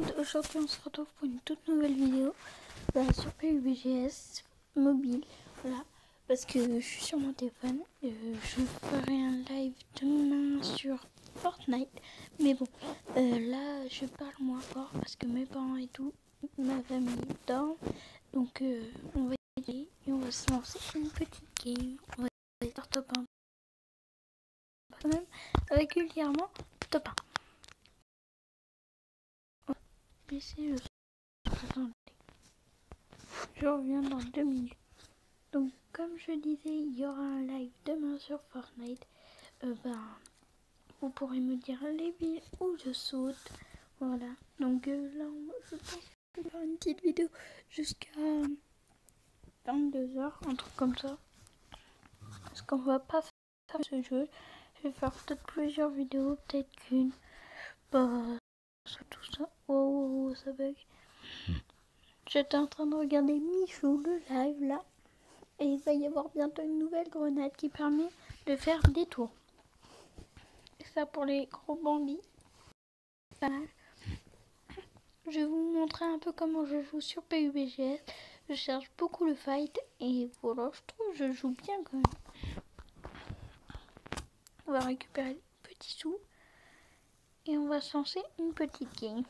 monde, aujourd'hui on se retrouve pour une toute nouvelle vidéo sur PUBGS mobile, voilà, parce que je suis sur mon téléphone, je ferai un live demain sur Fortnite, mais bon, là je parle moins fort parce que mes parents et tout, ma famille dorment, donc on va y aller et on va se lancer une petite game, on va faire top 1, quand même régulièrement top 1. Baisser le son. Attendez, je reviens dans 2 minutes. Donc comme je disais, il y aura un live demain sur Fortnite. Vous pourrez me dire les villes où je saute. Voilà. Donc là, je pense que je vais faire une petite vidéo jusqu'à 22h, un truc comme ça. Parce qu'on va pas faire ce jeu. Je vais faire peut-être plusieurs vidéos, peut-être qu'une. Tout ça. Oh, ça bug. J'étais en train de regarder Michou, le live là. Et il va y avoir bientôt une nouvelle grenade qui permet de faire des tours. Et ça pour les gros bandits. Pas mal. Je vais vous montrer un peu comment je joue sur PUBGS. Je cherche beaucoup le fight. Et voilà, je trouve que je joue bien quand même. On va récupérer les petits sous. Et on va se lancer une petite game.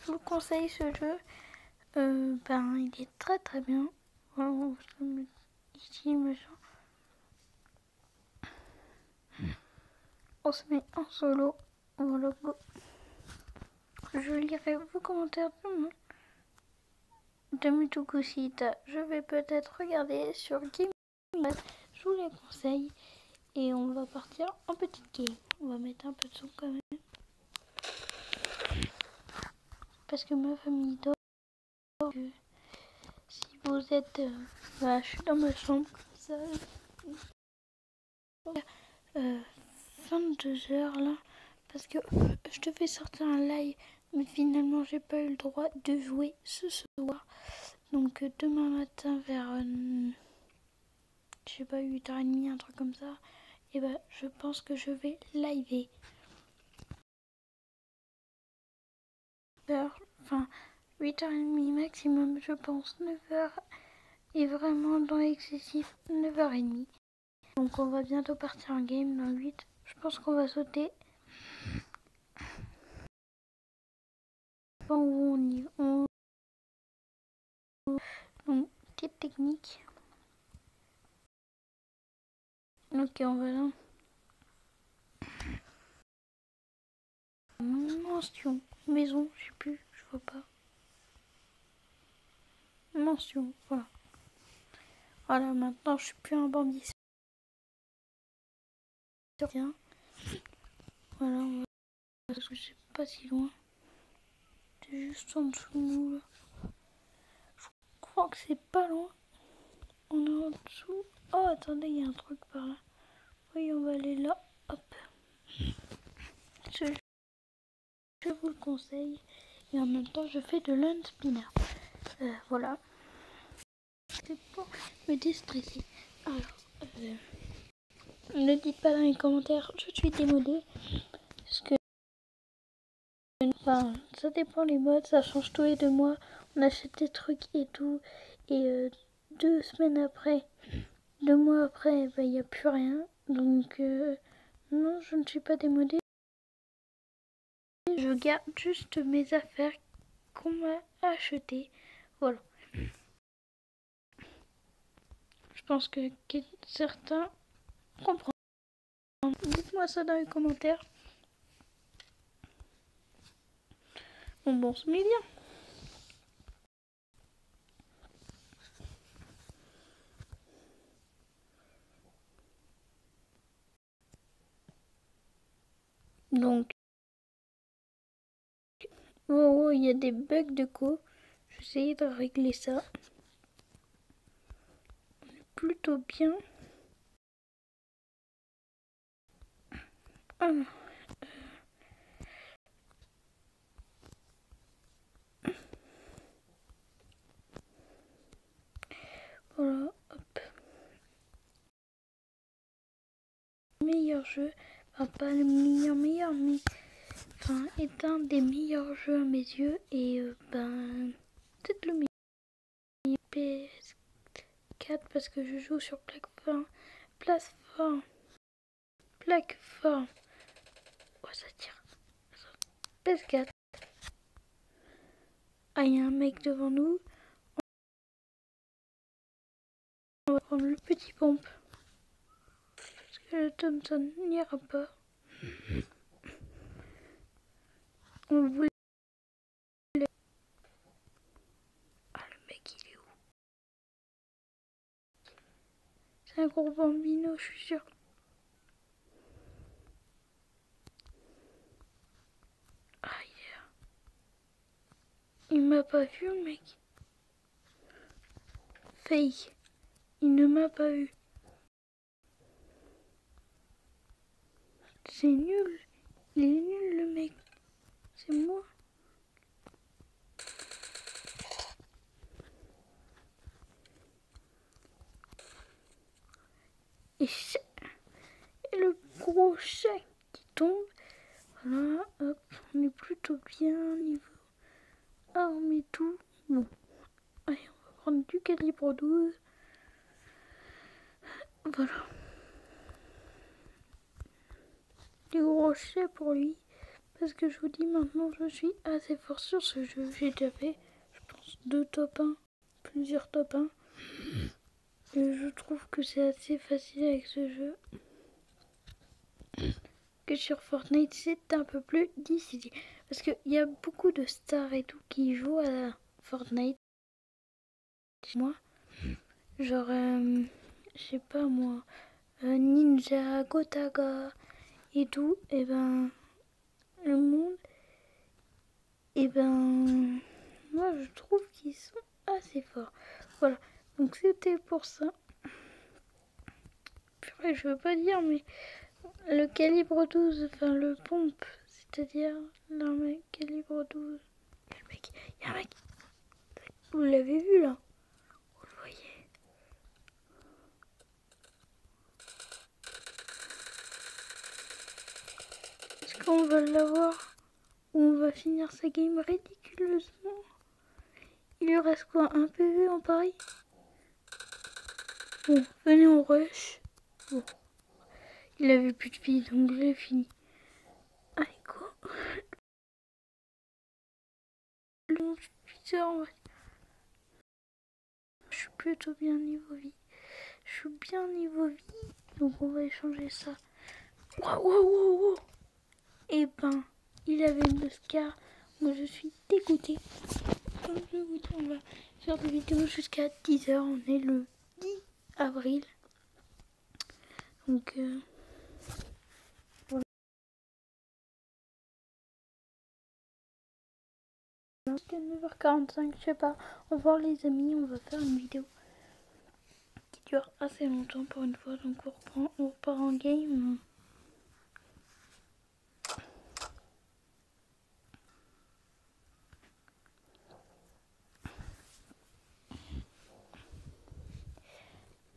Je vous conseille ce jeu. Il est très très bien. Voilà, ici, machin. On se met en solo. Voilà, go. Je lirai vos commentaires demain. De Mutukusita. Je vais peut-être regarder sur Game. Je vous les conseille. Et on va partir en petite game. On va mettre un peu de son quand même. Parce que ma famille dort. Si vous êtes... je suis dans ma chambre comme ça. 22h là. Parce que je devais sortir un live. Mais finalement j'ai pas eu le droit de jouer ce soir. Donc demain matin vers... je sais pas, 8h30, un truc comme ça. Et je pense que je vais liver. Enfin, 8h30 maximum, je pense. 9h est vraiment dans l'excessif. 9h30. Donc on va bientôt partir en game dans 8. Je pense qu'on va sauter. Bon, on y va. Donc, petite technique. Ok, on va là. Mention. Maison, je sais plus, je vois pas. Mention, voilà. Voilà, maintenant je suis plus un bandit. Tiens. Voilà, on va... Parce que c'est pas si loin. C'est juste en dessous de nous là. Je crois que c'est pas loin. On est en dessous. Oh, attendez, il y a un truc par là. Oui, on va aller là. Hop. Je vous le conseille. Et en même temps, je fais de l'unspinner. Voilà. C'est pour me déstresser. Alors, ne dites pas dans les commentaires, je suis démodée. Parce que, ça dépend les modes, ça change tous les 2 mois. On achète des trucs et tout. Et 2 semaines après, 2 mois après, il n'y a plus rien. Donc, non, je ne suis pas démodée. Je garde juste mes affaires qu'on m'a achetées. Voilà. Je pense que certains comprennent. Dites-moi ça dans les commentaires. Bon, on se met bien. Donc, oh, il y a des bugs de co. Je vais essayer de régler ça. On est plutôt bien. Voilà, hop. Meilleur jeu. Enfin, pas le meilleur, mais enfin, est un des meilleurs jeux à mes yeux et peut-être le meilleur PS4 parce que je joue sur plateforme. Oh, ça tire. PS4. Ah, il y a un mec devant nous. On va prendre le petit pompe. Parce que le Thompson n'ira pas. On le voulait. Ah, le mec, il est où? C'est un gros bambino, je suis sûre. Ah, il est là. Il m'a pas vu, le mec. Fake. Il ne m'a pas vu. C'est nul. Il est nul, le mec. C'est moi. Et le gros chat qui tombe. Voilà, hop, on est plutôt bien niveau armes et tout. Bon, allez, on va prendre du calibre 12. Voilà. Du gros chat pour lui. Parce que je vous dis maintenant, je suis assez fort sur ce jeu. J'ai déjà fait, je pense, 2 top 1, plusieurs top 1. Et je trouve que c'est assez facile avec ce jeu. Que sur Fortnite, c'est un peu plus difficile. Parce qu'il y a beaucoup de stars et tout qui jouent à Fortnite. Moi, genre, je sais pas moi, Ninja, Gotaga et tout, et ben, le monde, et ben, moi je trouve qu'ils sont assez forts. Voilà, donc c'était pour ça. Purée, je veux pas dire, mais le calibre 12, enfin le pompe, c'est-à-dire l'arme calibre 12. Il y a un mec, vous l'avez vu là? Vous le voyez? Est-ce qu'on va l'avoir ou on va finir sa game ridiculeusement? Il lui reste quoi? Un PV en pareil? Bon, venez on rush. Bon, il avait plus de vie donc j'ai fini. Allez quoi? Je suis plutôt bien niveau vie. Je suis bien niveau vie. Donc on va échanger ça. Wow. Et ben, il avait une Oscar. Moi je suis dégoûtée. Comme je vous dis, on va faire des vidéos jusqu'à 10h. On est le 10 avril. Donc voilà. Jusqu'à 9h45, je sais pas. Au revoir les amis, on va faire une vidéo qui dure assez longtemps pour une fois. Donc on repart en game.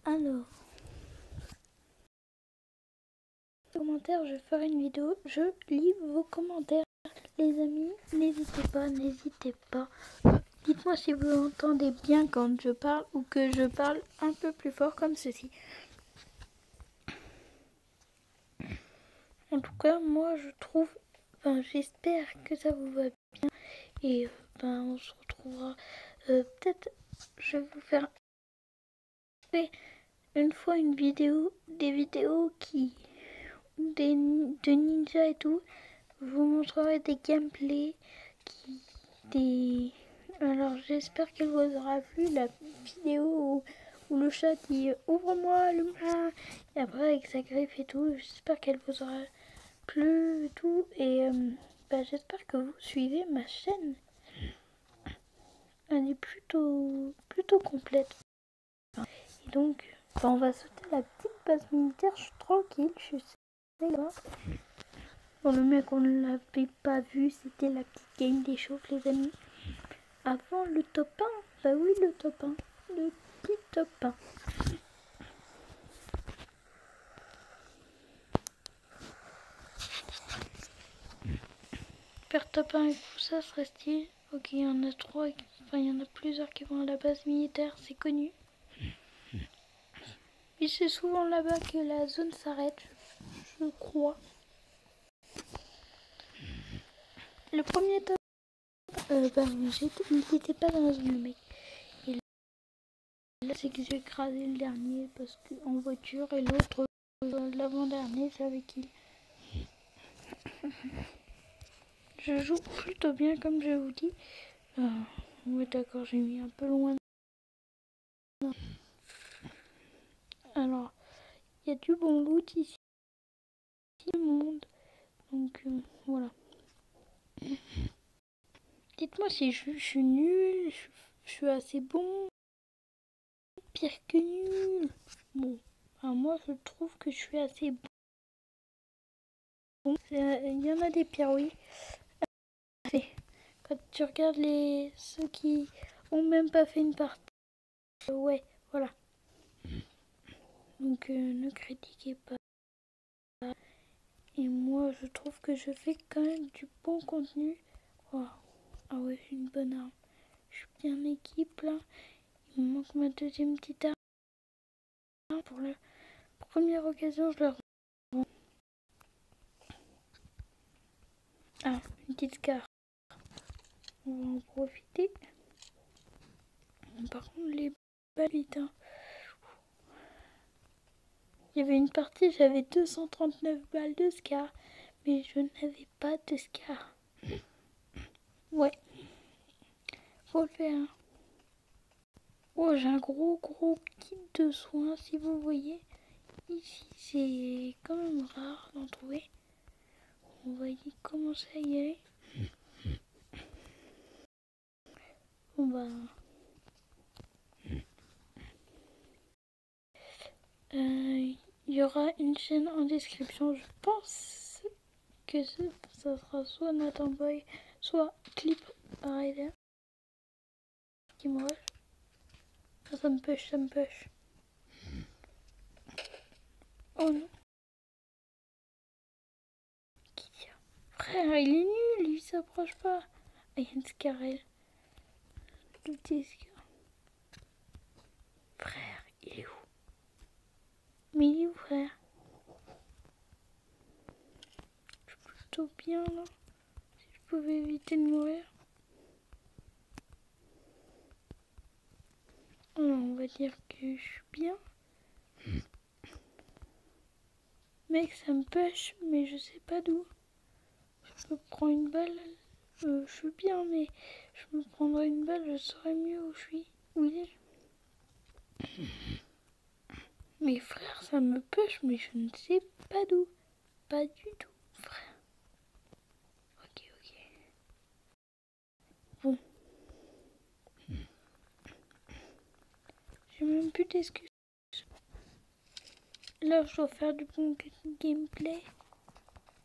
Alors, commentaires, je ferai une vidéo, je lis vos commentaires. Les amis, n'hésitez pas. Dites-moi si vous entendez bien quand je parle ou que je parle un peu plus fort comme ceci. En tout cas, moi je trouve, j'espère que ça vous va bien. Et on se retrouvera. Peut-être, je vais vous faire une fois une vidéo, des vidéos de ninja et tout. Je vous montrerai des gameplays, alors j'espère qu'elle vous aura plu la vidéo où le chat dit ouvre-moi le moulin et après avec sa griffe et tout. J'espère qu'elle vous aura plu et tout et j'espère que vous suivez ma chaîne. Elle est plutôt complète. Et donc on va sauter la petite base militaire. Je suis tranquille, je suis là. Bon, le mec on ne l'avait pas vu, c'était la petite game des chauffe les amis. Avant le top 1, bah oui le top 1, le petit top 1. faire top 1 avec tout ça serait stylé. Ok, il y en a 3, enfin il y en a plusieurs qui vont à la base militaire, c'est connu. Et c'est souvent là-bas que la zone s'arrête, je crois. Le premier top, il n'était pas dans la zone, le mec. Et là, c'est que j'ai écrasé le dernier parce que en voiture et l'autre, l'avant-dernier, c'est avec qui. Je joue plutôt bien, comme je vous dis. Ouais, d'accord, j'ai mis un peu loin. Alors, il y a du bon loot ici, le monde. Donc, voilà. Dites-moi si je suis nul, je suis assez bon, pire que nul. Bon, enfin, moi je trouve que je suis assez bon. Il y en a des pires, oui. Quand tu regardes ceux qui ont même pas fait une partie, ouais, voilà. Donc ne critiquez pas. Et moi je trouve que je fais quand même du bon contenu. Wow. Ah ouais, j'ai une bonne arme. Je suis bien équipe là. Il me manque ma deuxième petite arme. Pour la première occasion, je leur rends. Ah, une petite scar. On va en profiter. Par contre, les balles, putain. Il y avait une partie, j'avais 239 balles de scar. Mais je n'avais pas de scar. Ouais. Faut le faire. Oh, j'ai un gros kit de soins, si vous voyez. Ici, c'est quand même rare d'en trouver. On va y commencer à y aller. Bon bah... il y aura une chaîne en description. Je pense que ça sera soit Nathan Boy, soit Clip Rider. Qui me rush. Ah, ça me push, ça me push. Oh non. Qui tire? Frère, il est nul, il s'approche pas. Ah, il y a une Scarelle. Le petit Scar. Frère, il est où? Mais il est où, frère? Je suis plutôt bien là. Si je pouvais éviter de mourir. Alors, on va dire que je suis bien. Mec, ça me push, mais je sais pas d'où. Je me prends une balle. Je suis bien, mais je me prendrai une balle, je saurais mieux où je suis. Où il est. Mais frère, ça me push, mais je ne sais pas d'où. Pas du tout, frère. Ok. Bon. J'ai même plus d'excuses. Là, je dois faire du bon gameplay.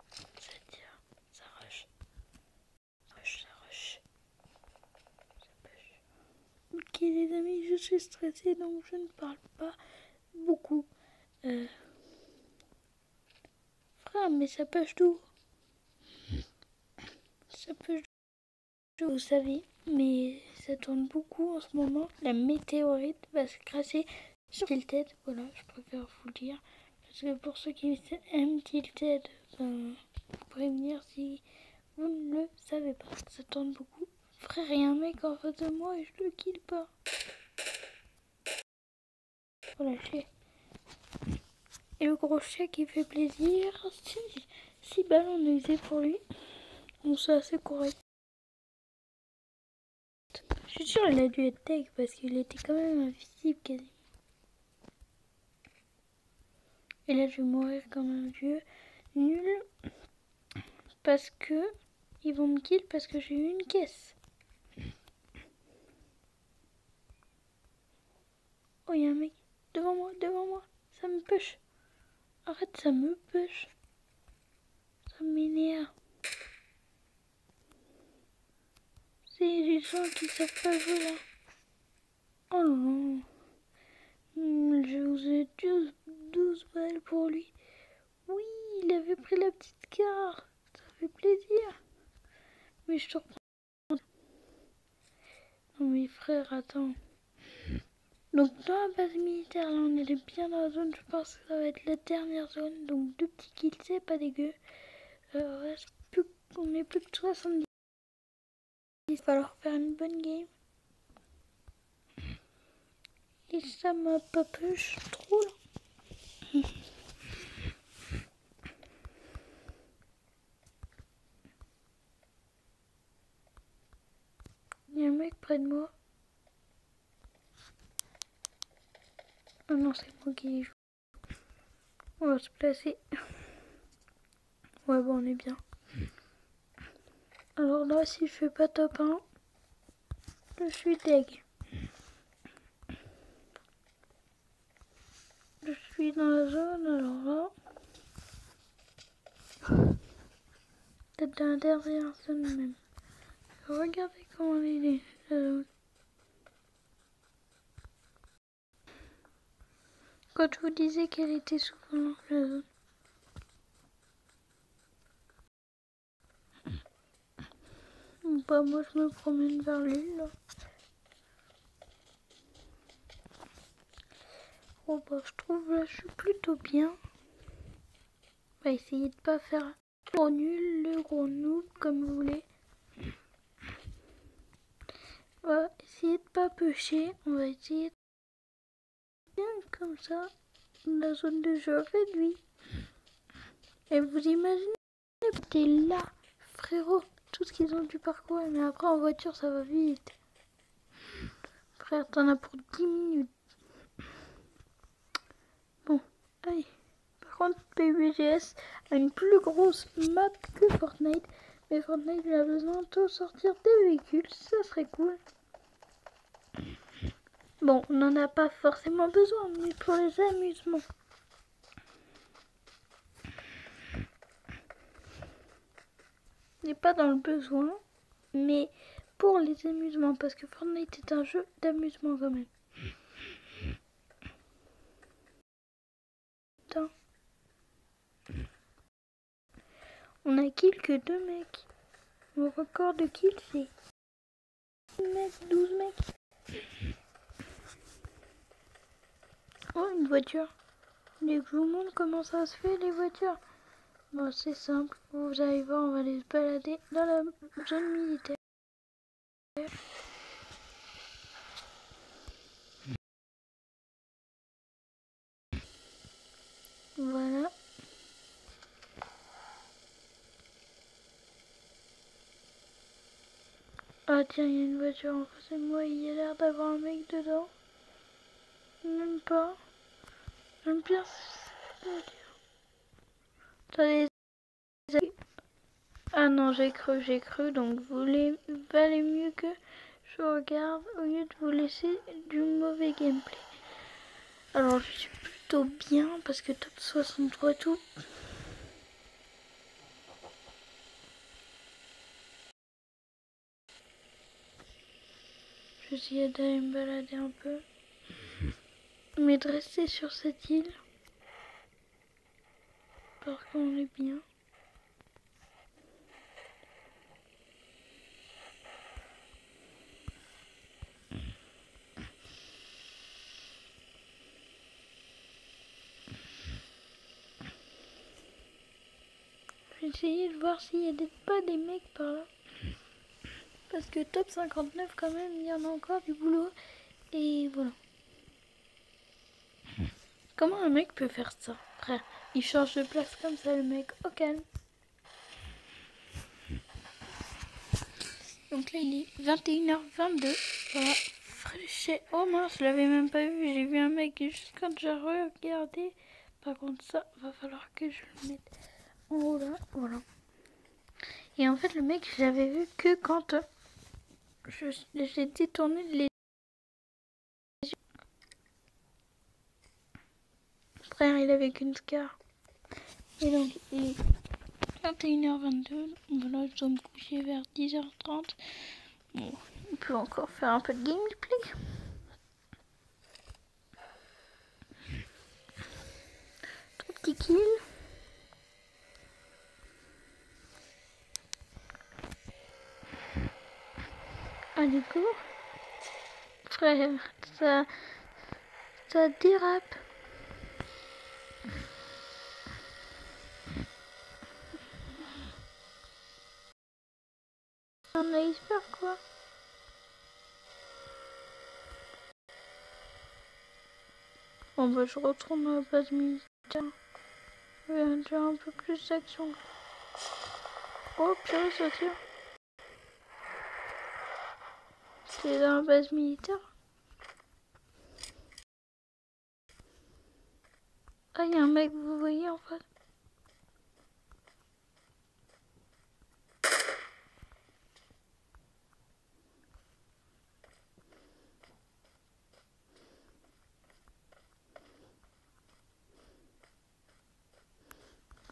Ça tire, ça rush. Ça rush. Ça push. Ok les amis, je suis stressée donc je ne parle pas beaucoup. Frère, mais ça push d'où? Ça push d'où? Vous savez, mais ça tourne beaucoup en ce moment. La météorite va se crasher sur Tilted. Voilà, je préfère vous le dire. Parce que pour ceux qui aiment Tilted, vous prévenir si vous ne le savez pas. Ça tourne beaucoup. Frère, il y a un mec en face de moi et je le kill pas. Faut lâcher. Et le gros chèque qui fait plaisir. 6 balles on a usé pour lui. Bon, c'est assez correct. Je suis sûre qu'il a dû être tech parce qu'il était quand même invisible quasiment. Et là je vais mourir comme un vieux nul. Parce que ils vont me kill parce que j'ai eu une caisse. Oh, il y a un mec devant moi. Ça me push. Arrête, ça me push. Ça m'énerve. C'est les gens qui savent pas jouer là. Oh non. Je vous ai 12 balles pour lui. Oui, il avait pris la petite carte. Ça fait plaisir. je te reprends. Non mais frère, attends. Donc dans la base militaire, là on est bien dans la zone, je pense que ça va être la dernière zone. Donc 2 petits kills, c'est pas dégueu. On est plus que 70. Il va falloir faire une bonne game. Et ça m'a pas push trop là. Il y a un mec près de moi. Ah non, c'est moi qui joue. On va se placer. Ouais, bon, on est bien. Alors là, si je fais pas top 1, je suis deg. Je suis dans la zone, alors là. Peut-être dans la dernière zone même. Regardez comment elle est, la zone. Quand je vous disais qu'elle était souvent dans la zone. Bah moi je me promène vers l'île là. Oh bah je trouve là je suis plutôt bien. On va essayer de pas faire le gros nul, le gros noob comme vous voulez. On va essayer de pas pêcher. On va essayer de bien comme ça. La zone de jeu réduite. Et vous imaginez, t'es là, frérot. Tout ce qu'ils ont du parcours, mais après en voiture ça va vite. Frère, t'en as pour 10 minutes. Bon, allez. Par contre, PUBGS a une plus grosse map que Fortnite. Mais Fortnite, il a besoin de sortir des véhicules, ça serait cool. Bon, on n'en a pas forcément besoin, mais pour les amusements. On n'est pas dans le besoin, mais pour les amusements, parce que Fortnite est un jeu d'amusement quand même. Putain. On a kill que 2 mecs. Mon record de kill c'est 12 mecs. Oh, une voiture. Dès que je vous montre comment ça se fait les voitures. Bon, c'est simple. Vous allez voir, on va aller se balader dans la zone militaire. Voilà. Ah tiens, il y a une voiture en face de moi, il y a l'air d'avoir un mec dedans. Même pas. J'aime bien cette voiture. Attendez. Ah non, j'ai cru, donc valait mieux que je regarde au lieu de vous laisser du mauvais gameplay. Alors je suis plutôt bien parce que top 63 et tout. Je vais essayer d'aller me balader un peu. Mais de rester sur cette île. Parce qu'on est bien. Je vais essayer de voir s'il y a pas des mecs par là. Parce que top 59 quand même, il y en a encore du boulot. Et voilà. Comment un mec peut faire ça, frère? Il change de place comme ça, le mec, au calme. Donc là, il est 21h22. Voilà. Oh mince, je l'avais même pas vu. J'ai vu un mec juste quand j'ai regardé. Par contre, ça, va falloir que je le mette en haut là. Voilà. Et en fait, le mec, je l'avais vu que quand j'ai détourné les yeux. Frère, il avait qu'une scar. Et donc, il est 21h22. Voilà, je dois me coucher vers 10h30. Bon, on peut encore faire un peu de gameplay. Tout petit kill. Allez, go. Frère, ça dérape. Un iceberg, quoi. Bon, bah, je retourne à la base militaire. Il y a déjà un peu plus d'action. Oh, purée, ça tire. C'est dans la base militaire. Ah, il y a un mec, vous voyez, en fait.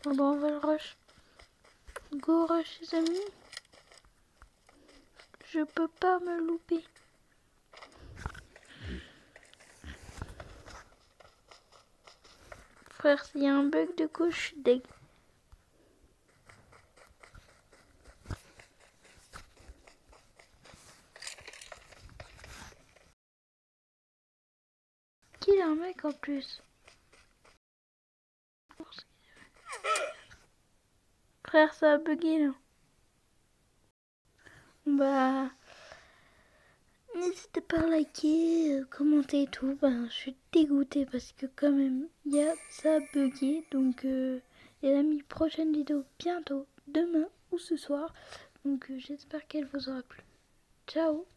Bon, bah, on va le rush. Go rush, les amis. Je peux pas me louper. Frère, s'il y a un bug de gauche, je suis deg. Qu'il a un mec en plus. Frère, ça a bugué là. Bah, n'hésitez pas à liker, commenter et tout. Bah, je suis dégoûtée parce que quand même, ça a bugué. Donc, les amis, prochaine vidéo bientôt, demain ou ce soir. Donc, j'espère qu'elle vous aura plu. Ciao!